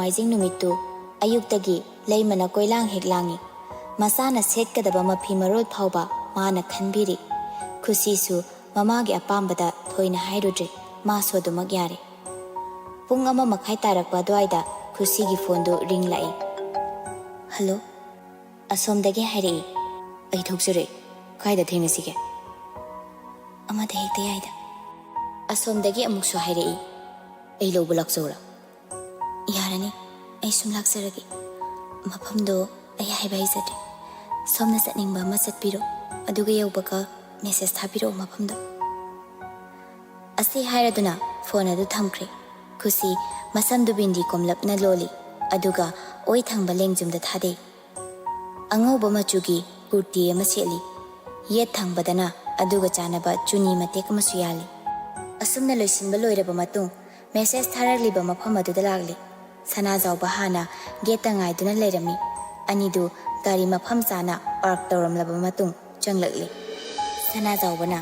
Nomaijing numitu ayuktagi leimana koilang heklangi masana setkadaba mafi marol phauba mana khanbiri khusisu mamagi apambada thoina hairudri ma sodumak yare pung ama makhai tarakpa dwaida khusigi phone do ring lai hello asomdagi hairi ai thokjure kaida thengasige amada hekta yaida asomdagi amuksu hairi ai lobu lakjora yarani ai sum laksaragi mafamdo ai haibai jate somna satningba ma satpiro aduga yobaka message thabiro mafamdo asi hairaduna phone adu thamkre khusi masamdu bindi komlapna loli aduga oi thangba lengjumda thade angauba machugi kurti ama seli yet thangbadana aduga chanaba chuni matek amasu yali asumna loisinba loiraba matung message tharaliba mafam adu dalagli sana jawba hana geta ngaiduna leirami anidu gari mafam chana park tawramlaba matung changlakli sana jawbana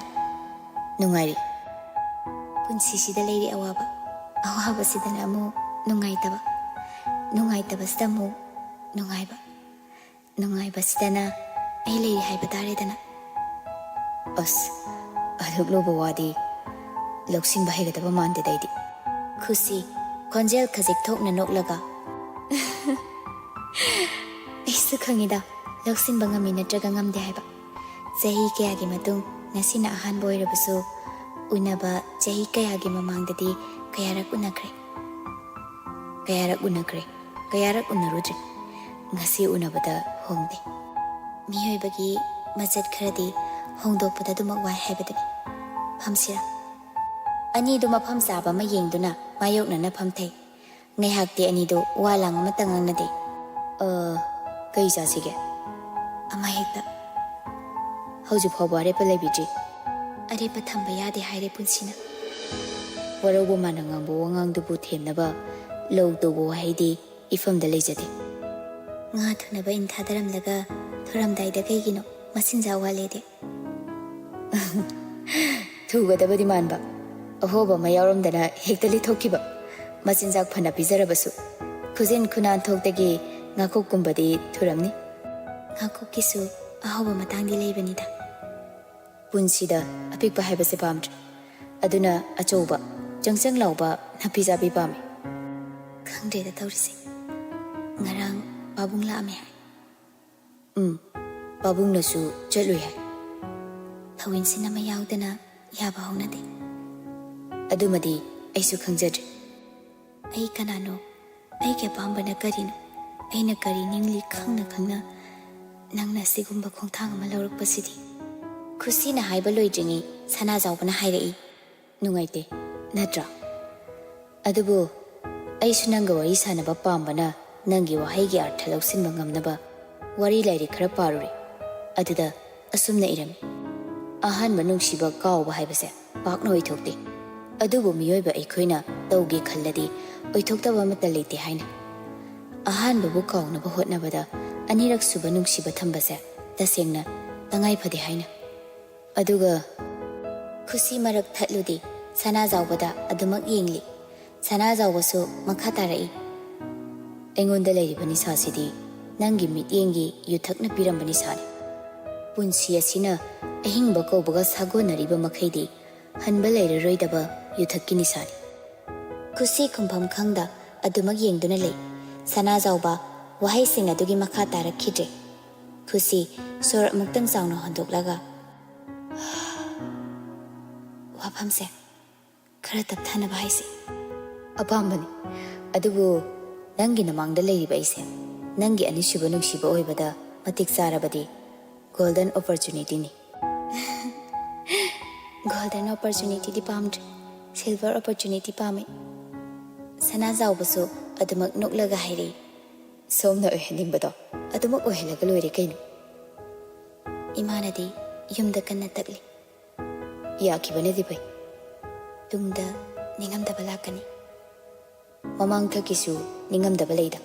nungairi punsi sida leiri awaba awaba sidana amu nungaitaba sida mu nungaiba sidana ai leiri haiba taredana as adugloba wadi loksin bahaigadaba mande daidi khusi konjel khajik thokna noklaga isu khangida loksin bangami natraga ngamde haiba jahi kayagi matung nasina ahan boirabasu unaba jahi kayagi mamangdadi kayarak unakre kayarak unarudri ngasi unabada hongde mihoibagi majat kharadi hongdokpada dumak wai haibadani phamsira ani do mafam saba ma yengduna mayokna na phamthai ngai hakti ani do walang ma tangang na de kai sa sige ama hekta hauju phobare pa lebiji are pa thamba yade haire punsina warobo manangam bo wangang du bu themna ba log do bo haidi ifam da lejade nga thuna ba in thadaram laga thoram dai da kai gino masinja wale de thuga da badi manba ahoba mayaramdana hektali thokiba machinjak phana pizarabasu khujin khunan thokdagi ngakok kumbadi thuramni ngakok kisu ahoba matangdi leibanida punsida apikpa haibase pamdra aduna achoba changchang lauba napijabi pame khangde da tawrisi ngarang babung la ame babung nasu chalu hai thawin sinama yaudana yaba honade adumadi aisu khangjadri ai kanano ai ke pambana karino aina kari ningli khangna nangna sigumba khongthang ama lawrakpasidi khusina haiba loidringi sana jawbana hairei nungaite natra adubu aisu nanga wari sanaba pambana nangi wahaigi artha lawsinba ngamnaba wari lairi khara paruri aduda asumna irami ahanba nungsiba kawba haibase pakna oithokte adubu miyoiba aikhoina tawge khalladi oithoktaba mata leite haina ahanbabu kawnaba hotnabada anirak suba nungsiba thambase tasengna tangai phade haina aduga khusi marak thatludi sana jawbada adumak yengli sana jawbasu makha tarai engonda leiribani sasidi nangi mityengi yuthakna pirambani sari punsi asina ahingba kawbaga sagonariba makhaidi hanba leiraroidaba yuthakini sari khusi khumpham khangda adumak yengduna lei sana jawba wahai sing adugi makha tarakhidre khusi sor amuktang chawna hondoklaga waphamse khara tapthana bhaise apambani adugu nangi namangda leiriba ise nangi anisuba nungsiba oibada matik sarabadi golden opportunity ni golden opportunity di pamdre silver opportunity pame sana jawbasu adumak noklaga hairi somna ohenningbado adumak ohelaga loire kaino imanadi yumda kanna takli yakibanadi bai tungda ningamdaba lakani mamang thakisu ningamdaba leida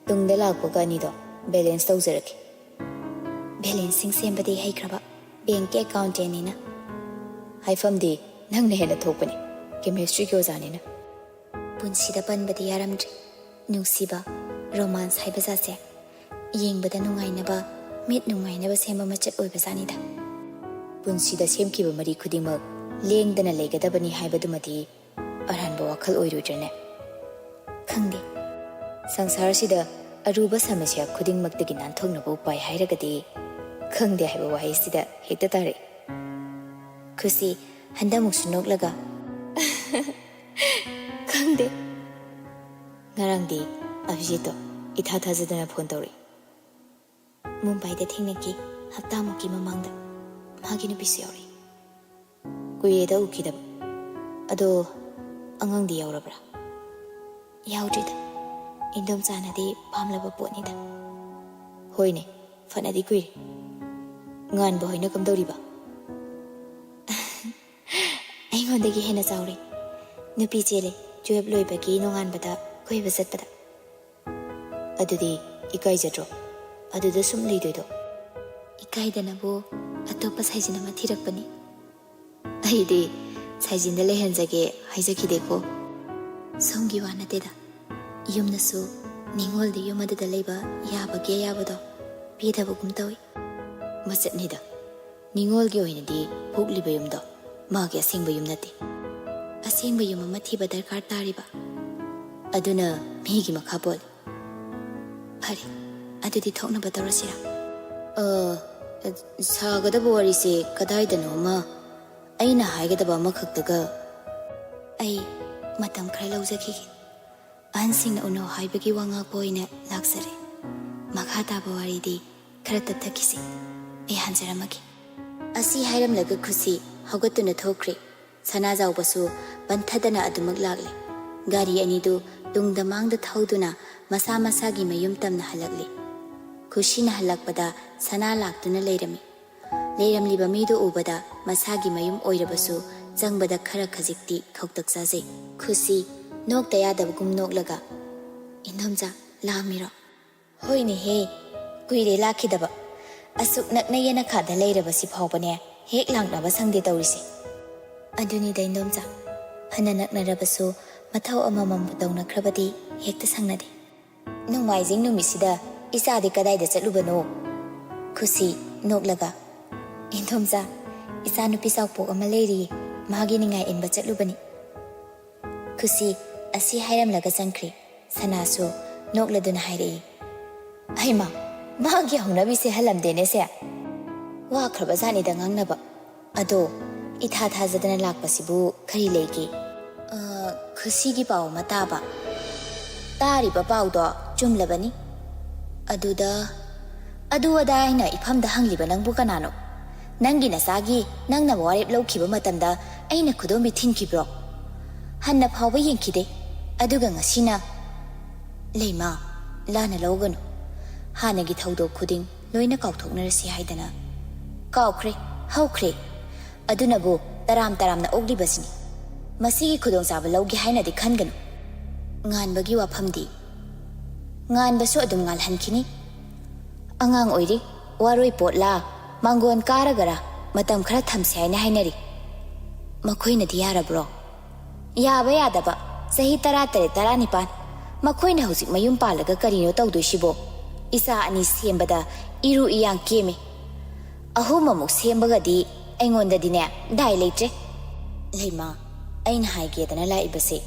tungda lakpaga anido balance tawjaraki balancing sembadi haikraba bank account enina haifamdi nangna hena thokpani chemistry ki ozanina punsida panbadi yaramdre ꯅꯨꯡꯁꯤꯕ romance ꯍꯥꯏꯕ ꯖꯥꯠꯁꯦ ꯌꯦꯡꯕꯗ ꯅꯨꯡꯉꯥꯏꯅꯕ ꯃꯤꯠ ꯅꯨꯡꯉꯥꯏꯅꯕ ꯁꯦꯝꯕ ꯃꯆꯠ ꯑꯣꯏꯕꯖꯥꯠꯅꯤꯗ ꯄꯨꯟꯁꯤꯗ ꯁꯦꯝꯈꯤꯕ ꯃꯔꯤ ꯈꯨꯗꯤꯡꯃꯛ ꯂꯦꯡꯗꯅ ꯂꯩꯒꯗꯕꯅꯤ ꯍꯥꯏꯕꯗꯨꯃꯗꯤ ꯑꯔꯥꯟꯕ ꯋꯥꯈꯜ ꯑꯣꯏꯔꯣꯏꯗ꯭ꯔꯅꯦ ꯈꯪꯗꯦ ꯁꯪꯁꯥꯔꯁꯤꯗ ꯑꯔꯨꯕ ꯁꯃꯁ꯭ꯌꯥ ꯈꯨꯗꯤꯡꯃꯛꯇꯒꯤ ꯅꯥꯟꯊꯣꯛꯅꯕ ꯎꯄꯥꯏ ꯍꯥꯏꯔꯒꯗꯤ ꯈꯪꯗꯦ ꯍꯥꯏꯕ ꯋꯥꯍꯩꯁꯤꯗ ꯍꯦꯛꯇ ꯇꯥꯔꯛꯏ ꯈꯨꯁꯤ ꯍꯟꯗꯛꯃꯨꯛꯁꯨ ꯅꯣꯛꯂꯒ ꯈꯪꯗꯦ ꯉꯔꯥꯡꯗꯤ ꯑꯚꯤꯖꯤꯠꯇꯣ ꯏꯊꯥ ꯊꯥꯖꯗꯅ ꯐꯣꯟ ꯇꯧꯔꯛꯏ ꯃꯨꯝꯕꯥꯏꯗ ꯊꯦꯡꯅꯈꯤ ꯍꯞꯇꯥꯃꯨꯛꯀꯤ ꯃꯃꯥꯡꯗ ꯃꯥꯒꯤ ꯅꯨꯄꯤꯁꯨ ꯌꯥꯎꯔꯛꯏ ꯀꯨꯏꯔꯦꯗ ꯎꯈꯤꯗꯕ ꯑꯗꯣ ꯑꯉꯥꯡꯗꯤ ꯌꯥꯎꯔꯕ꯭ꯔꯥ ꯌꯥꯎꯗ꯭ꯔꯤꯗ ꯏꯟꯗꯣꯝꯆꯥꯅꯗꯤ ꯄꯥꯝꯂꯕ ꯄꯣꯠꯅꯤꯗ ꯍꯣꯏꯅꯦ ꯐꯅꯗꯤ ꯀꯨꯏꯔꯦ ꯉꯥꯟꯕ ꯍꯣꯏꯅ ꯀꯝꯗꯧꯔꯤꯕ ꯑꯩꯉꯣꯟꯗꯒꯤ ꯍꯦꯟꯅ ꯆꯥꯎꯔꯦ ꯅꯨꯄꯤ ꯆꯦꯜꯂꯦ 12 ꯂꯣꯏꯕꯒꯤ ꯅꯣꯡꯉꯥꯟꯕꯗ ꯀꯣꯏꯕ ꯆꯠꯄꯗ ꯑꯗꯨꯗꯤ ꯏꯀꯥꯏꯖꯗ꯭ꯔꯣ ꯑꯗꯨꯗ ꯁꯨꯝ ꯂꯩꯗꯣꯏꯗꯣ ꯏꯀꯥꯏꯗꯅꯕꯨ ꯑꯇꯣꯞꯄ ꯁꯥꯏꯖꯤꯟ ꯑꯃ ꯊꯤꯔꯛꯄꯅꯤ ꯑꯩꯗꯤ ꯁꯥꯏꯖꯤꯟꯗ ꯂꯩꯍꯟꯖꯒꯦ ꯍꯥꯏꯖꯈꯤꯗꯦꯀꯣ ꯁꯣꯝꯒꯤ ꯋꯥ ꯅꯠꯇꯦꯗ ꯌꯨꯝꯅꯁꯨ ꯅꯤꯡꯉꯣꯜꯗꯤ ꯌꯨꯝ ꯑꯗꯨꯗ ꯂꯩꯕ ꯌꯥꯕꯒꯤ ꯑꯌꯥꯕꯗꯣ ꯄꯤꯗꯕꯒꯨꯝ ꯇꯧꯏ ꯃꯆꯠꯅꯤꯗ ꯅꯤꯡꯉꯣꯜꯒꯤ ꯑꯣꯏꯅꯗꯤ ꯄꯣꯛꯂꯤꯕ ꯌꯨꯝꯗꯣ ꯃꯥꯒꯤ ꯑꯁꯦꯡꯕ ꯌꯨꯝ ꯅꯠꯇꯦ ꯑꯁꯦꯡꯕ ꯌꯨꯝ ꯑꯃ ꯊꯤꯕ ꯗꯔꯀꯥꯔ ꯇꯥꯔꯤꯕ ꯑꯗꯨꯅ ꯃꯤꯒꯤ ꯃꯈꯥ ꯄꯣꯜꯂꯤ ꯐꯔꯦ ꯑꯗꯨꯗꯤ ꯊꯣꯛꯅꯕ ꯇꯧꯔꯁꯤꯔꯥ ꯁꯥꯒꯗꯕ ꯋꯥꯔꯤꯁꯦ ꯀꯗꯥꯏꯗꯅꯣ ꯑꯃ ꯑꯩꯅ ꯍꯥꯏꯒꯗꯕ ꯑꯃꯈꯛꯇꯒ ꯑꯩ ꯃꯇꯝ ꯈꯔ ꯂꯧꯖꯈꯤꯒꯦ ꯑꯍꯟꯁꯤꯡꯅ ꯎꯅꯧ ꯍꯥꯏꯕꯒꯤ ꯋꯥ ꯉꯥꯛꯄ ꯑꯣꯏꯅ ꯂꯥꯛꯆꯔꯦ ꯃꯈꯥ ꯇꯥꯕ ꯋꯥꯔꯤꯗꯤ ꯈꯔ ꯇꯞꯊꯈꯤꯁꯤ ꯑꯩ ꯍꯟꯖꯔꯝꯃꯒꯦ ꯑꯁꯤ ꯍꯥꯏꯔꯝꯂꯒ ꯈꯨꯁꯤ ꯍꯧꯒꯠꯇꯨꯅ ꯊꯣꯛꯈ꯭ꯔꯦ ꯁꯅꯥꯖꯥꯎꯕꯁꯨ ꯄꯟꯊꯗꯅ ꯑꯗꯨꯃꯛ ꯂꯥꯛꯂꯦ ꯒꯥꯔꯤ ꯑꯅꯤꯗꯨ ꯇꯨꯡꯗ ꯃꯥꯡꯗ ꯊꯧꯗꯨꯅ ꯃꯁꯥ ꯃꯁꯥꯒꯤ ꯃꯌꯨꯝ ꯇꯝꯅ ꯍꯜꯂꯛꯂꯤ ꯈꯨꯁꯤꯅ ꯍꯜꯂꯛꯄꯗ ꯁꯅꯥ ꯂꯥꯛꯇꯨꯅ ꯂꯩꯔꯝꯂꯤꯕ ꯃꯤꯗꯨ ꯎꯕꯗ ꯃꯁꯥꯒꯤ ꯃꯌꯨꯝ ꯑꯣꯏꯔꯕꯁꯨ ꯆꯪꯕꯗ ꯈꯔ ꯈꯖꯤꯛꯇꯤ ꯈꯧꯇꯛ ꯆꯥꯖꯩ ꯈꯨꯁꯤ ꯅꯣꯛꯇ ꯌꯥꯗꯕꯒꯨꯝ ꯅꯣꯛꯂꯒ ꯏꯟꯗꯣꯝꯆꯥ ꯂꯥꯛꯑꯝꯃꯤꯔꯣ ꯍꯣꯏꯅꯦꯍꯦ ꯀꯨꯏꯔꯦ ꯂꯥꯛꯈꯤꯗꯕ ꯑꯁꯨꯛ ꯅꯛꯅ ꯌꯦꯅꯈꯥꯗ ꯂꯩꯔꯕꯁꯤ ꯐꯥꯎꯕꯅꯦ ꯍꯦꯛ ꯂꯥꯛꯅꯕ ꯁꯪꯗꯦ ꯇꯧꯔꯤꯁꯦ ꯑꯗꯨꯅꯤꯗ ꯏꯟꯗꯣꯝꯆꯥ ꯐꯅ ꯅꯛꯅꯔꯕꯁꯨ ꯃꯊꯧ ꯑꯃꯃꯝꯕꯨ ꯇꯧꯅꯈ꯭ꯔꯕꯗꯤ ꯍꯦꯛꯇ ꯁꯪꯅꯗꯦ ꯅꯣꯡꯃꯥꯏꯖꯤꯡ ꯅꯨꯃꯤꯠꯁꯤꯗ ꯏꯆꯥꯗꯤ ꯀꯗꯥꯏꯗ ꯆꯠꯂꯨꯕꯅꯣ ꯈꯨꯁꯤ ꯅꯣꯛꯂꯒ ꯏꯟꯗꯣꯝꯆꯥ ꯏꯆꯥ ꯅꯨꯄꯤ ꯆꯥꯎꯄꯣꯛ ꯑꯃ ꯂꯩꯔꯤꯌꯦ ꯃꯥꯒꯤ ꯅꯤꯡꯉꯥꯏ ꯏꯟꯕ ꯆꯠꯂꯨꯕꯅꯤ ꯈꯨꯁꯤ ꯑꯁꯤ ꯍꯥꯏꯔꯝꯂꯒ ꯆꯪꯈ꯭ꯔꯦ ꯁꯅꯥꯁꯨ ꯅꯣꯛꯂꯗꯨꯅ ꯍꯥꯏꯔꯛꯏ ꯍꯩꯃꯥ ꯃꯥꯒꯤ ꯍꯧꯅꯕꯤꯁꯦ ꯍꯜꯂꯝꯗꯦꯅꯦꯁꯦ ꯋꯥꯈ꯭ꯔꯕꯖꯥꯠꯅꯤꯗ ꯉꯥꯡꯅꯕ ꯑꯗꯣ ꯏꯊꯥ ꯊꯥꯖꯗꯅ ꯂꯥꯛꯄꯁꯤꯕꯨ ꯀꯔꯤ ꯂꯩꯒꯦ ꯈꯨꯁꯤꯒꯤ ꯄꯥꯎ ꯑꯃ ꯇꯥꯔꯤꯕ ꯄꯥꯎꯗꯣ ꯆꯨꯝꯂꯕꯅꯤ ꯑꯗꯨ ꯑꯗꯥ ꯍꯥꯏꯅ ꯏꯐꯝꯗ ꯍꯪꯂꯤꯕ ꯅꯪꯕꯨ ꯀꯅꯥꯅꯣ ꯅꯪꯒꯤ ꯅꯆꯥꯒꯤ ꯅꯪꯅ ꯋꯥꯔꯦꯞ ꯂꯧꯈꯤꯕ ꯃꯇꯝꯗ ꯑꯩꯅ ꯈꯨꯗꯣꯝꯕꯤ ꯊꯤꯟꯈꯤꯕ꯭ꯔꯣ ꯍꯟꯅ ꯐꯥꯎꯕ ꯌꯦꯡꯈꯤꯗꯦ ꯑꯗꯨꯒ ꯉꯁꯤꯅ ꯂꯩꯃꯥ ꯂꯥꯟꯅ ꯂꯧꯒꯅꯨ ꯍꯥꯟꯅꯒꯤ ꯊꯧꯗꯣꯛ ꯈꯨꯗꯤꯡ ꯂꯣꯏꯅ ꯀꯥꯎꯊꯣꯛꯅꯔꯁꯤ ꯍꯥꯏꯗꯅ ꯀꯥꯎꯈ꯭ꯔꯦ ꯍꯧꯈ꯭ꯔꯦ ꯑꯗꯨꯅꯕꯨ ꯇꯔꯥꯝꯅ ꯑꯣꯛꯂꯤꯕꯁꯤꯅꯤ ꯃꯁꯤꯒꯤ ꯈꯨꯗꯣꯡꯆꯥꯕ ꯂꯧꯒꯦ ꯍꯥꯏꯅꯗꯤ ꯈꯟꯒꯅꯨ ꯉꯥꯟꯕꯒꯤ ꯋꯥꯐꯝꯗꯤ ꯉꯥꯟꯕꯁꯨ ꯑꯗꯨꯝ ꯉꯥꯜꯍꯟꯈꯤꯅꯤ ꯑꯉꯥꯡ ꯑꯣꯏꯔꯤ ꯋꯥꯔꯣꯏ ꯄꯣꯠꯂꯥ ꯃꯥꯡꯒꯣꯟ ꯀꯥꯔꯒꯔꯥ ꯃꯇꯝ ꯈꯔ ꯊꯝꯁꯦ ꯍꯥꯏꯅ ꯍꯥꯏꯅꯔꯤ ꯃꯈꯣꯏꯅꯗꯤ ꯌꯥꯔꯕ꯭ꯔꯣ ꯌꯥꯕ ꯌꯥꯗꯕ ꯆꯍꯤ 18-19 ꯃꯈꯣꯏꯅ ꯍꯧꯖꯤꯛ ꯃꯌꯨꯝ ꯄꯥꯜꯂꯒ ꯀꯔꯤꯅꯣ ꯇꯧꯗꯣꯏꯁꯤꯕꯣ ꯏꯆꯥ ꯑꯅꯤ ꯁꯦꯝꯕꯗ ꯏꯔꯨ ꯏꯌꯥꯡ ꯀꯦꯝꯃꯤ 3 ꯑꯃꯨꯛ ꯁꯦꯝꯕꯒꯗꯤ ꯑꯩꯉꯣꯟꯗꯗꯤꯅꯦ ꯗꯥꯏ ꯂꯩꯇ꯭ꯔꯦ ꯂꯩꯃꯥ ꯑꯩꯅ ꯍꯥꯏꯒꯦꯗꯅ ꯂꯥꯛꯏꯕꯁꯦ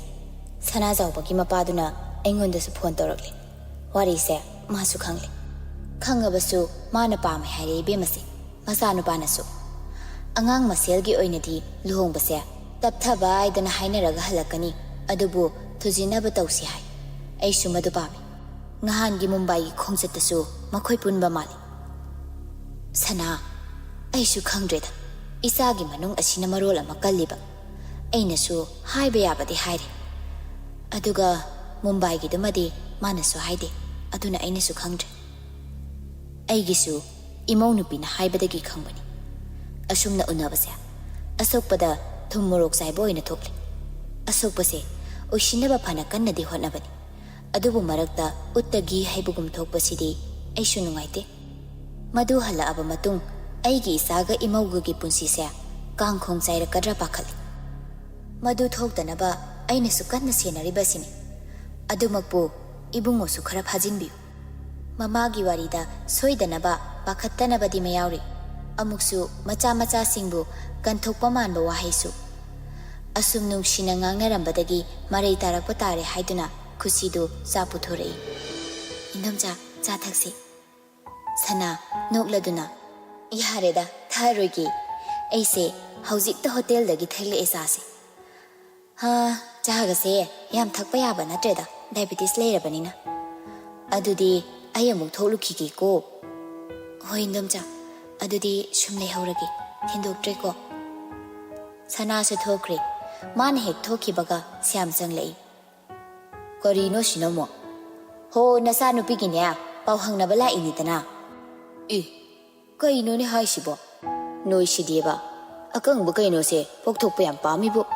ꯁꯅꯥꯖꯥꯎꯕꯒꯤ ꯃꯄꯥꯗꯨꯅ ꯑꯩꯉꯣꯟꯗꯁꯨ ꯐꯣꯟ ꯇꯧꯔꯛꯂꯦ ꯋꯥꯔꯤꯁꯦ ꯃꯥꯁꯨ ꯈꯪꯂꯦ ꯈꯪꯉꯕꯁꯨ ꯃꯥꯅ ꯄꯥꯝꯃꯦ ꯍꯥꯏꯔꯦ ꯏꯕꯦꯝꯃꯁꯦ ꯃꯆꯥꯅꯨꯄꯥꯅꯁꯨ ꯑꯉꯥꯡ ꯃꯁꯦꯜꯒꯤ ꯑꯣꯏꯅꯗꯤ ꯂꯨꯍꯣꯡꯕꯁꯦ ꯇꯞꯊꯕ ꯍꯥꯏꯗꯅ ꯍꯥꯏꯅꯔꯒ ꯍꯜꯂꯛꯀꯅꯤ ꯑꯗꯨꯕꯨ ꯊꯨꯖꯤꯟꯅꯕ ꯇꯧꯁꯤ ꯍꯥꯏ ꯑꯩꯁꯨ ꯃꯗꯨ ꯄꯥꯝꯃꯤ ꯅꯍꯥꯟꯒꯤ ꯃꯨꯝꯕꯥꯏꯒꯤ ꯈꯣꯡꯆꯠꯇꯁꯨ ꯃꯈꯣꯏ ꯄꯨꯟꯕ ꯃꯥꯜꯂꯤ ꯁꯅꯥ ꯑꯩꯁꯨ ꯈꯪꯗ꯭ꯔꯦꯗ ꯏꯆꯥꯒꯤ ꯃꯅꯨꯡ ꯑꯁꯤꯅ ꯃꯔꯣꯜ ꯑꯃ ꯀꯜꯂꯤꯕ ꯑꯩꯅꯁꯨ ꯍꯥꯏꯕ ꯌꯥꯕꯗꯤ ꯍꯥꯏꯔꯦ ꯑꯗꯨꯒ ꯃꯨꯝꯕꯥꯏꯒꯤꯗꯨꯃꯗꯤ ꯃꯥꯅꯁꯨ ꯍꯥꯏꯗꯦ ꯑꯗꯨꯅ ꯑꯩꯅꯁꯨ ꯈꯪꯗ꯭ꯔꯦ ꯑꯩꯒꯤꯁꯨ ꯏꯃꯧ ꯅꯨꯄꯤꯅ ꯍꯥꯏꯕꯗꯒꯤ ꯈꯪꯕꯅꯤ ꯑꯁꯨꯝꯅ ꯎꯅꯕꯁꯦ ꯑꯁꯣꯛꯄꯗ ꯊꯨꯝ ꯃꯣꯔꯣꯛ ꯆꯥꯏꯕ ꯑꯣꯏꯅ ꯊꯣꯛꯂꯦ ꯑꯁꯣꯛꯄꯁꯦ ꯑꯣꯏꯁꯤꯟꯅꯕ ꯐꯅ ꯀꯟꯅꯗꯤ ꯍꯣꯠꯅꯕꯅꯤ ꯑꯗꯨꯕꯨ ꯃꯔꯛꯇ ꯎꯠꯇꯒꯤ ꯍꯩꯕꯒꯨꯝ ꯊꯣꯛꯄꯁꯤꯗꯤ ꯑꯩꯁꯨ ꯅꯨꯡꯉꯥꯏꯇꯦ ꯃꯗꯨ ꯍꯜꯂꯛꯑꯕ ꯃꯇꯨꯡ ꯑꯩꯒꯤ ꯏꯆꯥꯒ ꯏꯃꯧꯒꯒꯤ ꯄꯨꯟꯁꯤꯁꯦ ꯀꯥꯡꯈꯣꯡ ꯆꯥꯏꯔꯛꯀꯗ꯭ꯔꯥ ꯄꯥꯈꯠꯂꯤ ꯃꯗꯨ ꯊꯣꯛꯇꯅꯕ ꯑꯩꯅꯁꯨ ꯀꯟꯅ ꯁꯦꯟꯅꯔꯤꯕꯁꯤꯅꯤ ꯑꯗꯨꯃꯛꯄꯨ ibungosu khara phajinbiu. Mamagi warida soidanaba pakhattanabadi mayauri. Amuksu macha singbu kanthokpa manba wahaisu. Asum nungshina ngangnarambadagi marai tarakpa tare haiduna khusidu cha puthorei. Indomcha cha thaksi. Sana nokladuna yareda tharoigi. Aise haujikta hotel dagi thaile esase. Ha chagase yam thakpa yaba natreda diabetes leirabanina. Adudi ayamuk tholukhigi ko. Hoi indomcha adudi shumle hauragi thindoktre ko. Sana se thokre man hek thokibaga syam changlei. Korino sinomo. Ho nasa nupigi ne pau hangnaba la inidana. Kaino ni haisibo. Noi sidieba. Akangbu kaino se pokthokpa yam pamibo.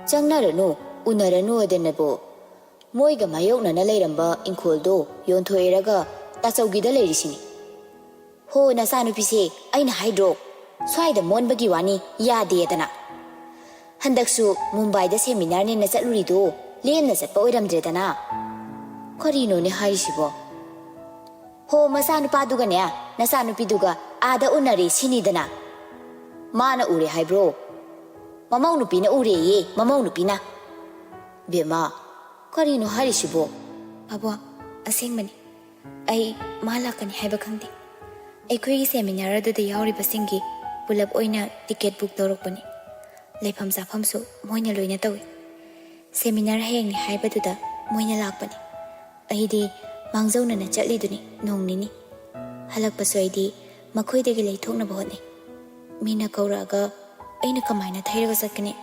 Changnaranu unaranu adenabo. Moiga mayoknana leiramba inkoldo yonthoeraga tachaugida leirisini. Ho nasa nupise aina haidro. Swaida monbagi wani yadedana. Handaksu Mumbai da seminar ne na chatlurido lemna chatpa oiramdredana. Karino ne haisibo. Ho masa nupaduga ne nasa nupiduga ada unari sinidana. Mana ure haibro. Mamau nupina ure ye mamau nupina. Bema karino haisibo. Abo asengmani. Ai malakani haiba khangde. Aikoi seminar adada yauribasingi pulap oina ticket book torokpani. Leifam zafamsu moina loina tawi. Seminar hayengni haibaduda moina lakpani. Aidi mangzauna na chatliduni nongnini. Halakpasu aidi makhoidagi leithoknaba hotni. Mina kauraga aina kamaina thairaga chatkani.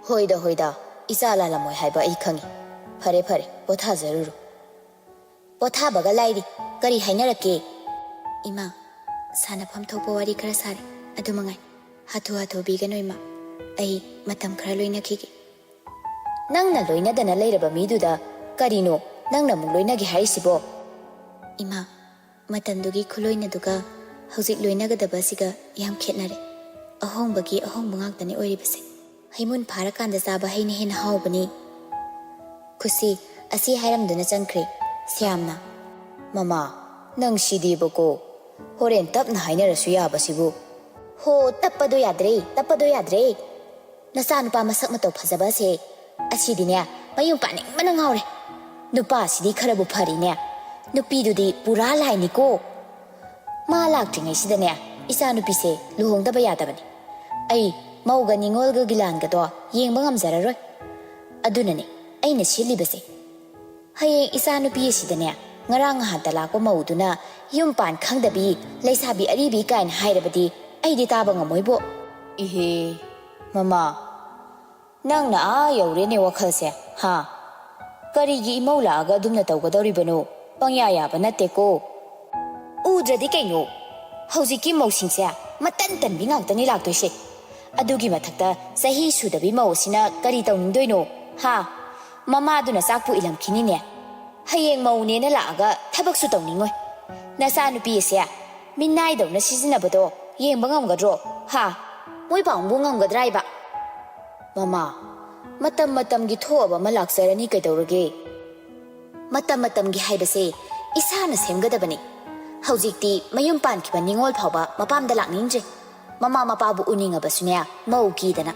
Hoida isa lalamoy haiba ai khangi. Phare potha zaruru. Potha baga lairi kari hainarake. Ima sanafam thokpa wari khara sare adumangai. Hathu bigano ima. Ai matam khara loina khigi. Nangna loina dana leiraba miduda karino nangna mung loina gi haisibo. Ima matandugi khuloina duga haujik loina ga dabasiga yam khetnare. Ahongbagi ahongba ngakdani oiribase. Haimun pharakanda chaba haini hena haubani. Khusi asi hairamduna changkhre. Syamna mama nang sidibako horen tapna hainarasu yabasibu. Ho tappado yadre. Nasa nupa masak mato phajaba se asidine mayum paning manang haure. Nupa sidi kharabu phari ne. Nupi dudi pura laini ko. Ma laktringai sidane isa nupi se luhongdaba yadabani. Ai mauga ningolga gilanga to yengba ngamjararoi. Adunane aina silibase. Hayeng isa nupi sidane ngarang hanta lakpa mauduna yum pan khangdabi leisabi aribi kain hairabadi aidi taba ngamoibo. Ihe Mama nangna yaurene wakhalse ha karigi imawla aga dumna tawgadoribano pangya yaba natte ko udradi kaino haujiki mawsingse matan tanbi ngangtani laktoise adugi mathakta sahi sudabi mawsina kari tawningdoino ha mama duna sakpu ilamkhini ne hayeng mawne na laaga thabaksu tawningoi nasa nupi ase minnai dawna sizinabado yengba ngamgadro ha moi bangbu ngamgadraiba. Mama matam gi thoaba malaksarani kaidorage. Matam gi haibase isana semgadabani. Haujikti mayum pankiba ningol phawba mapamda lakningje. Mama mapabu uningabasune mau kidana.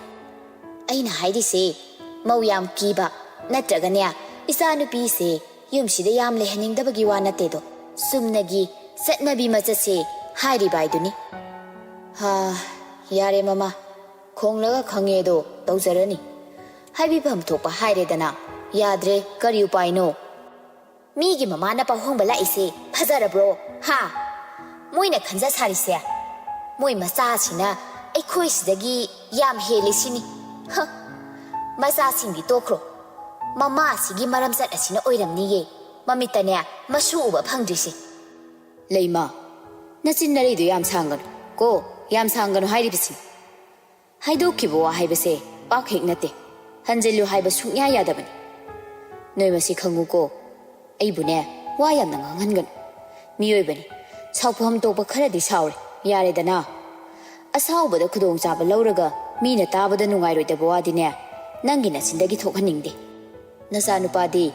Aina haidise mau yam kiba natragane isa nupi se yumsida yam lehaningdabagi wa natedo. Sumnagi satnabi machase hairi baiduni. Ha yare mama khonglaga khangedo tawjarani haibibam thokpa hairedana yadre kari upaino migi mama na pahongba laise phajarabro ha moina khanja sarise moi macha sina aikhoi sidagi yam helisini ha macha singi tokro mama sigi maram sat asina oiramni ye mamitane masu uba phangdrisi leima nachinari du yam sangan ko yam sangano hairibisi haidokibo haibase pakhek nate hanjelu haiba sukya yadabani noi masi khanguko aibune wa yamna ngangan miyoibani saupam toba kharadi saure yaredana asawbada khudong chaba lauraga mina tabada nungairoi wadine nangi nasindagi thokhaningde nasa nupadi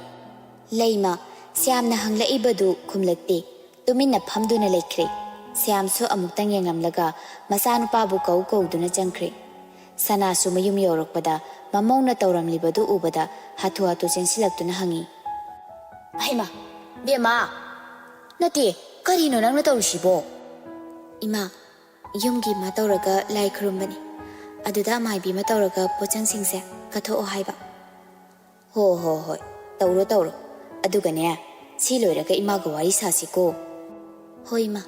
leima Siamna hanglakibadu khumlakte tuminna phamduna lekhre Siamsu amuktang yengamlaga masanupabu kauduna changkhre Sanasu mayum yorokpada mamongna tawramlibadu ubada hatu chensilaktuna hangi Haima bema nati karino nangna tawrisibo Ima yumgi ma tawraga lai khurumbani aduda maibi ma tawraga pochang singse katho haiba hoi tawro adugane si loiraga ima ga wari sasiko hoi ma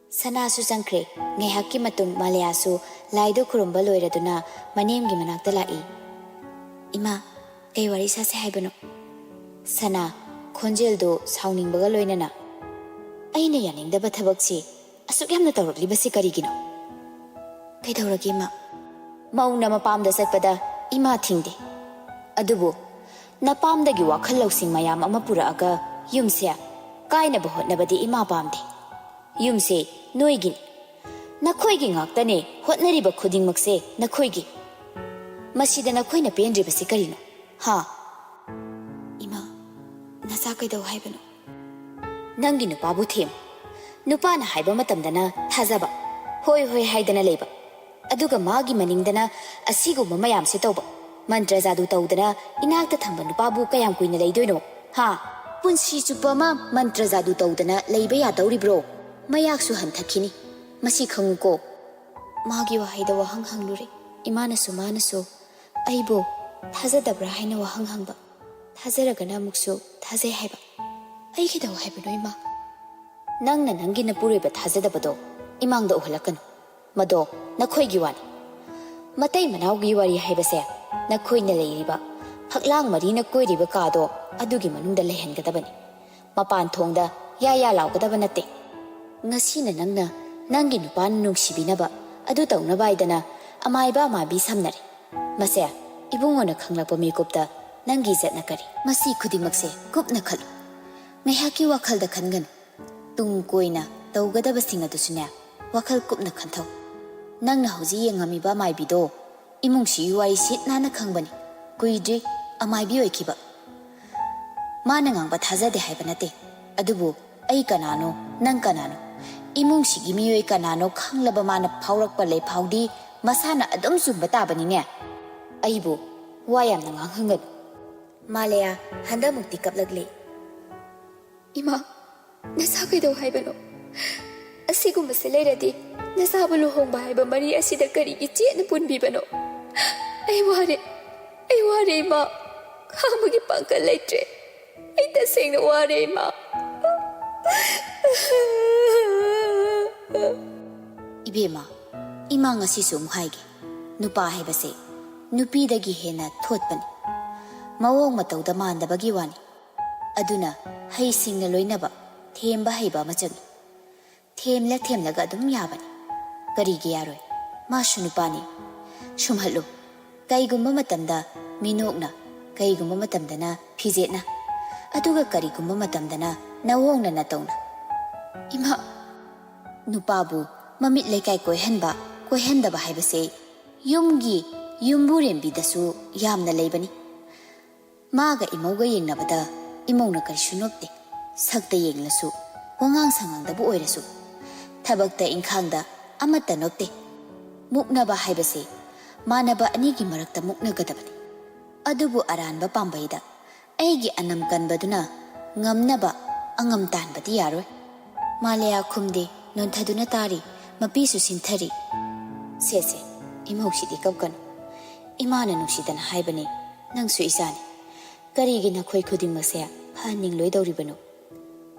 Sanasu changkhre ngehakki matung Maliasu laido khurumba loiraduna manemgi manakta lai Ima kei wari sase haibano Sana khonjeldo sauningbaga loinana aina yaningdaba thabakchi asuk yamna tawraklibasi karigino kei tawragi ma mauna mapamda satpada ima thingde adubu napamdagi wakhal lausing mayam ama puraaga yumse kaina ba hotnabadi ima pamde yumse noigin nakhoigi ngaktane hotnariba khudingmakse nakhoigi masida nakhoina pendribasi karino ha ima nasa kaidaw haibano nangi nupabu them nupana haiba matamdana thazaba hoi haidana leiba aduga magi maningdana asiguma mayamse tawba mantra jadu tawdana inakta thamba nupabu kayam kuina leidoino ha punsi chupama mantra jadu tawdana leiba ya tawribro mayaksu hanthakini masi khanguko magi wahaida wahang hanglure imanasu manasu aibo thazadabra haina wahang hangba thazaragana muksu thazai haiba ai khidaw haibano ima nangna nangina puriba thazadabado imangda uhalakanu mado nakhoigi wani matai manawgi wari haibase nakhoina leiriba phaklang marina koiriba kado adugi manungda lehengadabani mapan thongda ya lawgadaba natte ngasina nangna nangi nupan nungsibinaba adu tawnaba aidana amaiba mabi samnare mase ibungona khanglapa mikupta nangi zatna kari masi khudingmakse kupna khalu ngehaki wakhalda khangan tung koina tawgadaba singa dusune wakhal kupna khanthau nangna hoji yengamiba maibido imungsi wai sitnana khangbani kuidri amaibi oikiba mana ngangba thazade haibanate adubu ai kanano nang kanano imungsi gi miyoi kanano khanglaba mana phaurakpa le phaudi masana adum sumba tabani ne aibu wayam na nganghangad Malaya handa mukti kaplagle Ima nasa kaidaw haibano asiguma seleradi nasa bulu hongba haiba mari asida karigi chena punbibano ai ware ima khamagi pangkal laitre ai tasengna ware ima Ibema ima ngasi sum haige nupa haibase nupi dagi hena thotpani mawong matawda mandabagi wani aduna hai singna loinaba themba haiba machangi themlaga adum yabani karigi yaroi masu nupani shumhallu kaigumba matamda minokna kaigumba matamdana phijetna aduga karigumba matamdana nawongna natawna ima nupabu mamit lekai koihandaba haibase yumgi yumburembidasu yamna leibani maga imauga yengnabada imongna karisu nopte sakta yenglasu wangang sangangdabu oirasu thabakta inkhangda amata nopte muknaba haibase manaba anigi marakta muknagadabani adubu aranba pambaida aigi anam kanbaduna ngamnaba angam tanbadi yaroi Malaya khumde nonthaduna tari mapisu sinthari sese imaushidi kapkanu imana nusidana haibani nangsu isani karigi nakhoi khudingmase phaning loidoribanu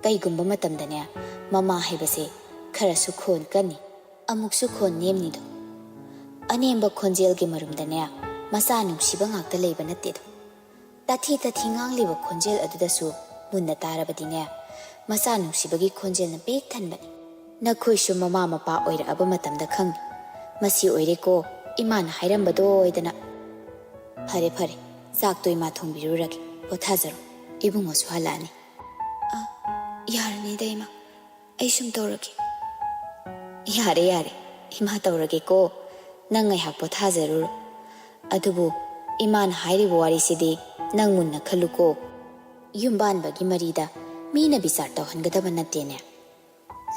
kaigumba matamdane mama haibase kharasu khon kani amuksu khon nemnido anemba khonjelgi marumdane masa nungsiba ngakta leiba nattedo tathi ngangliba khonjel adudasu munna tarabadine masa nungsibagi khonjel na pek thanbani nakhoisu mama mapa oira aba matamda khang masi oireko imana hairambado oidana phare sakto ima thongbiruragi pothajaro ibungosu halani yarani daima aisum tawragi yare ima tawragi ko nangai hak pothajaro adubu iman hairibo wari sidi nang munna khaluko ꯌꯨꯝꯕꯥꯟꯕꯒꯤ ꯃꯔꯤꯗ ꯃꯤꯅ ꯕꯤꯆꯥꯔ ꯇꯧꯍꯟꯒꯗꯕ ꯅꯠꯇꯦꯅꯦ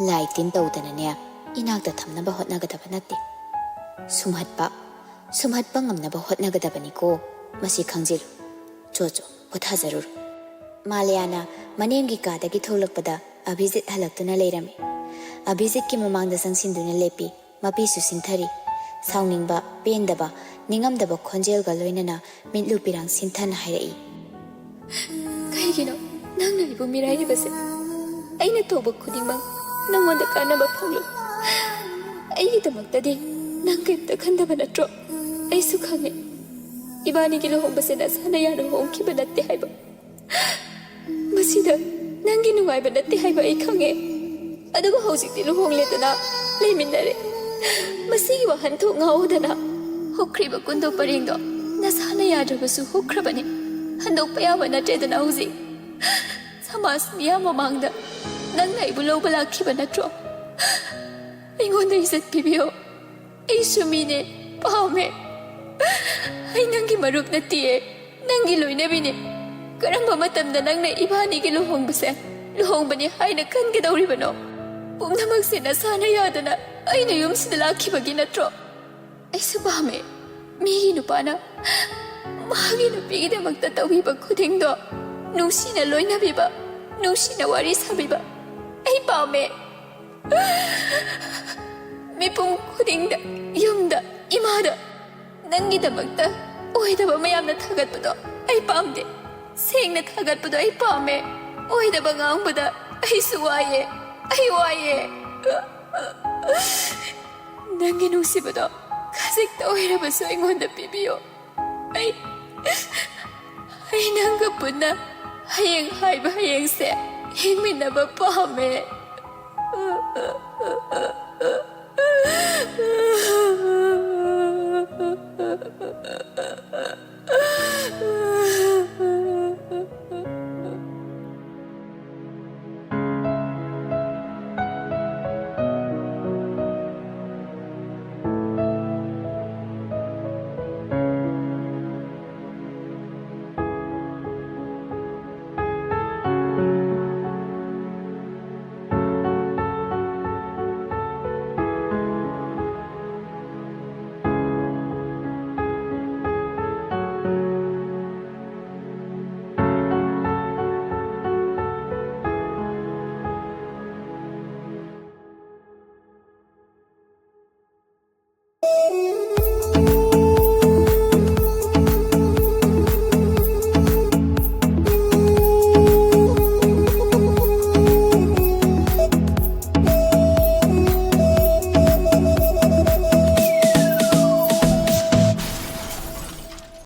ꯂꯥꯏ ꯇꯤꯟ ꯇꯧꯗꯅꯅꯦ ꯏꯅꯥꯛꯇ ꯊꯝꯅꯕ ꯍꯣꯠꯅꯒꯗꯕ ꯅꯠꯇꯦ ꯁꯨꯝꯍꯠꯄ ꯉꯝꯅꯕ ꯍꯣꯠꯅꯒꯗꯕꯅꯤꯀꯣ ꯃꯁꯤ ꯈꯪꯖꯤꯜꯂꯨ ꯆꯣ ꯄꯣꯊꯥꯖꯔꯨꯔꯣ ꯃꯥꯂꯤꯌꯥꯅ ꯃꯅꯦꯝꯒꯤ ꯀꯥꯗꯒꯤ ꯊꯣꯛꯂꯛꯄꯗ ꯑꯚꯤꯖꯤꯠ ꯍꯜꯂꯛꯇꯨꯅ ꯂꯩꯔꯝꯃꯤ ꯑꯚꯤꯖꯤꯠꯀꯤ ꯃꯃꯥꯡꯗ ꯆꯪꯁꯤꯟꯗꯨꯅ ꯂꯦꯞꯄꯤ ꯃꯄꯤꯁꯨ ꯁꯤꯡꯊꯔꯤ ꯁꯥꯎꯅꯤꯡꯕ ꯄꯦꯟꯗꯕ ꯅꯤꯡꯉꯝꯗꯕ ꯈꯣꯟꯖꯦꯜꯒ ꯂꯣꯏꯅꯅ ꯃꯤꯠꯂꯨ ꯄꯤꯔꯥꯡ ꯁꯤꯟꯊꯅ ꯍꯥꯏꯔꯛꯏ ꯀꯩꯒꯤꯅꯣ ꯅꯪꯅ ꯑꯩꯕꯨ ꯃꯤꯔꯥꯏꯔꯤꯕꯁꯦ ꯑꯩꯅ ꯇꯧꯕ ꯈꯨꯗꯤꯡꯃꯛ ꯅꯪꯉꯣꯟꯗ ꯀꯥꯟꯅꯕ ꯐꯪꯂꯨ ꯑꯩꯒꯤꯗꯃꯛꯇꯗꯤ ꯅꯪ ꯀꯩꯝꯇ ꯈꯟꯗꯕ ꯅꯠꯇ꯭ꯔꯣ ꯑꯩꯁꯨ ꯈꯪꯉꯦ 이반이기 ꯂꯨꯍꯣꯡꯕꯁꯦ ꯅꯁꯥꯅ ꯌꯥꯅ ꯍꯣꯡꯈꯤꯕ ꯅꯠꯇꯦ ꯍꯥꯏꯕ ꯃꯁꯤꯗ ꯅꯪꯒꯤ ꯅꯨꯡꯉꯥꯏꯕ ꯅꯠꯇꯦ ꯍꯥꯏꯕ ꯑꯩ ꯈꯪꯉꯦ ꯑꯗꯨꯕꯨ ꯍꯧꯖꯤꯛꯇꯤ ꯂꯨꯍꯣꯡꯂꯦꯗꯅ ꯂꯩꯃꯤꯟꯅꯔꯦ ꯃꯁꯤꯒꯤ ꯋꯥꯍꯟꯊꯣꯛ ꯉꯥꯎꯗꯅ ꯍꯣꯛꯈ꯭ꯔꯤꯕ ꯀꯨꯟꯗꯣ ꯄꯔꯦꯡꯗꯣ ꯅꯁꯥꯅ ꯌꯥꯗ꯭ꯔꯕꯁꯨ ꯍꯣꯛꯈ꯭ꯔꯕꯅꯤ ꯍꯟꯗꯣꯛꯄ ꯌꯥꯕ ꯅꯠꯇ꯭ꯔꯦꯗꯅ ꯍꯧꯖꯤꯛ ꯁꯃꯥꯖ ꯃꯤꯌꯥꯝ ꯃꯃꯥꯡꯗ ꯅꯪꯅ ꯑꯩꯕꯨ ꯂꯧꯕ ꯂꯥꯛꯈꯤꯕ ꯅꯠꯇ꯭ꯔꯣ ꯑꯩꯉꯣꯟꯗ ꯏꯖꯠ ꯄꯤꯕꯤꯌꯣ ꯑꯩꯁꯨ ꯃꯤꯅꯦ ꯄꯥꯝꯃꯦ ꯑꯩ ꯅꯪꯒꯤ ꯃꯔꯨꯞ ꯅꯠꯇꯤꯌꯦ ꯅꯪꯒꯤ ꯂꯣꯏꯅꯕꯤꯅꯦ ꯀꯔꯝꯕ ꯃꯇꯝꯗ ꯅꯪꯅ 이반이기 ꯂꯨꯍꯣꯡꯕꯅꯤ ꯍꯥꯏꯅ ꯈꯟꯒꯗꯧꯔꯤꯕꯅꯣ ꯄꯨꯝꯅꯃꯛꯁꯦ ꯅꯁꯥꯅ ꯌꯥꯗꯅ ꯑꯩꯅ ꯌꯨꯝꯁꯤꯗ ꯂꯥꯛꯈꯤꯕꯒꯤ ꯅꯠꯇ꯭ꯔꯣ ꯑꯩꯁꯨ ꯄꯥꯝꯃꯦ ꯃꯤꯒꯤ ꯅꯨꯄꯥꯅ ꯃꯥꯒꯤ ꯅꯨꯄꯤꯒꯤꯗꯃꯛꯇ ꯇꯧꯕꯤꯕ ꯈꯨꯗꯤꯡꯗꯣ ꯅꯨꯡꯁꯤꯅ ꯂꯣꯏꯅꯕꯤꯕ ꯅꯨꯡꯁꯤꯅ ꯋꯥꯔꯤ ꯁꯥꯕꯤꯕ ꯑꯩ ꯄꯥꯝꯃꯦ ꯃꯤꯄꯨꯝ ꯈꯨꯗꯤꯡꯗ ꯌꯨꯝꯗ 이마ꯗ ꯅꯪꯒꯤꯗꯃꯛꯇ ꯑꯣꯏꯗꯕ ꯃꯌꯥꯝꯅ ꯊꯥꯒꯠꯄꯗꯣ ꯑꯩ ꯄꯥꯝꯗꯦ ꯁꯦꯡꯅ ꯊꯥꯒꯠꯄꯗꯣ ꯑꯩ ꯄꯥꯝꯃꯦ ꯑꯣꯏꯗꯕ ꯉꯥꯡꯕꯗ ꯑꯩꯁꯨ ꯋꯥꯏꯌꯦ ꯑꯩ ꯋꯥꯏꯌꯦ ꯅꯪꯒꯤ ꯅꯨꯡꯁꯤꯕꯗꯣ ꯈꯖꯤꯛꯇ ꯑꯣꯏꯔꯕꯁꯨ ꯑꯩꯉꯣꯟꯗ ꯄꯤꯕꯤꯌꯣ ꯑꯩ ꯅꯪꯒ ꯄꯨꯟꯅ ꯍꯌꯦꯡ ꯍꯥꯏꯕ ꯍꯌꯦꯡꯁꯦ ꯍꯤꯡꯃꯤꯟꯅꯕ ꯄꯥꯝꯃꯦ